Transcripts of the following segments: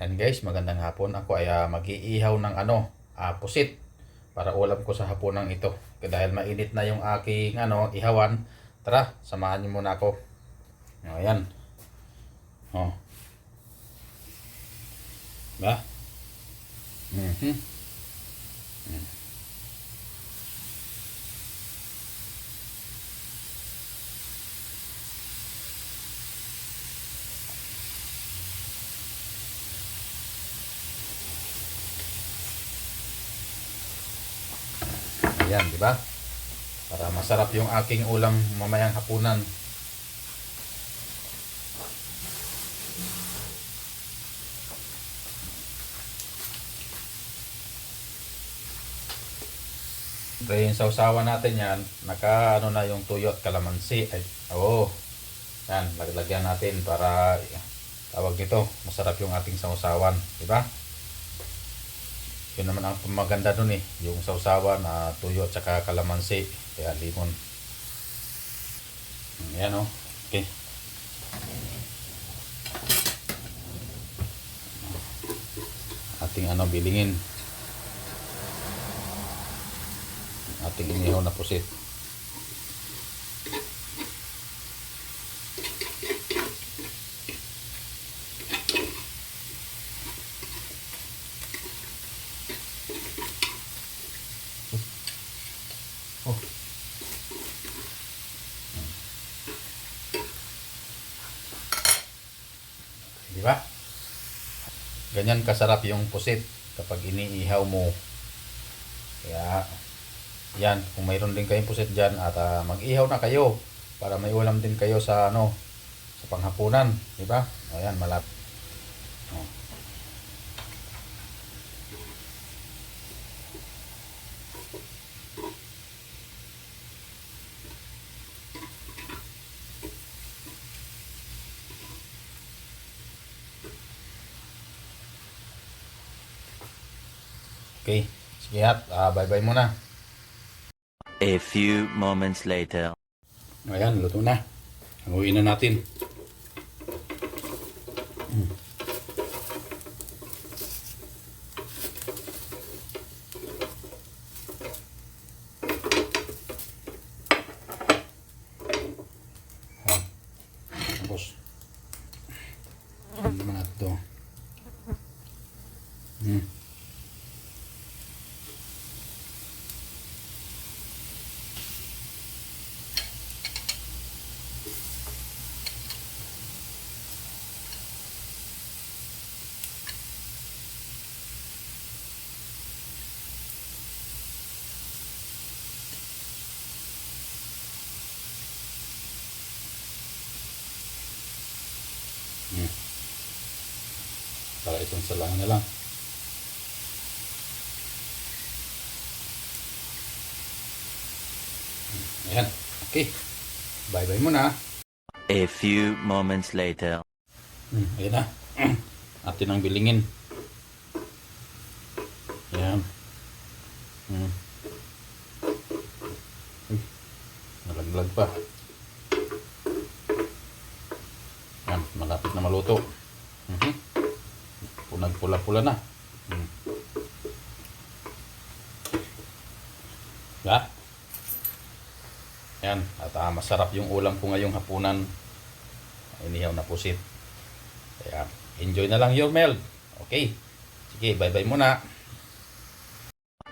Yan guys, magandang hapon. Ako ay mag-iihaw ng pusit para ulam ko sa hapunang ito. Dahil mainit na yung aking ihawan. Tara, samahan niyo muna ako. Ayan. Oh. Ba? Mhm. Ayan, di ba? Para masarap yung aking ulam mamayang hapunan. Siyempre yung sausawan natin yan, na yung tuyo at kalamansi. Ay, oo. Yan, lagyan natin para tawag nito, masarap yung ating sausawan, di ba? Yun naman ang maganda dun yung sausawan, tuyo at saka kalamansi, kaya limon. Yan okay. Ating bilingin. Ating inihaw na pusit. Oh. Di ba? Ganyan kasarap yung pusit kapag iniihaw mo. Kaya yan, kung mayroon din kayong pusit dyan at mag-ihaw na kayo para may ulam din kayo sa sa panghapunan, di ba? Ayan, malapit. Oh. Okay, sige at bye-bye muna. A few moments later. Ayan, luto na. Hanguin na natin. Tapos, hindi naman natin ito. Para itong salang na lang. Ayan. Okay. Bye-bye muna. A few moments later. Ayan na. Atin ang bilingin. Ayan. Nalaglag pa. Ayan. Malapit na maluto. Punag-pula-pula na. Ya. Yan. At masarap yung ulam ko ngayong hapunan. Inihaw na pusit. Kaya enjoy na lang your meal. Okay. Sige, bye-bye muna.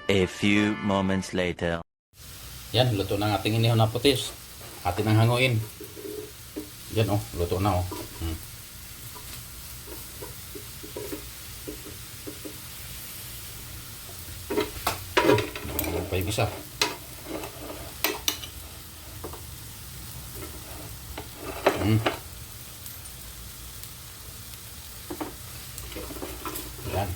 A few moments later. Yan, luto na ang ating inihaw na putis. Atin ang hanguin. Yan luto na Paibisa. Yan.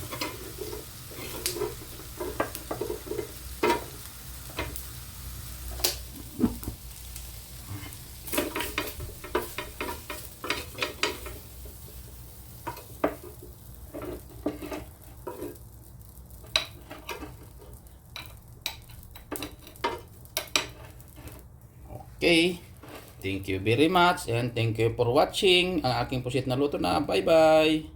Okay. Thank you very much and thank you for watching ang aking pusit na luto na. Bye-bye!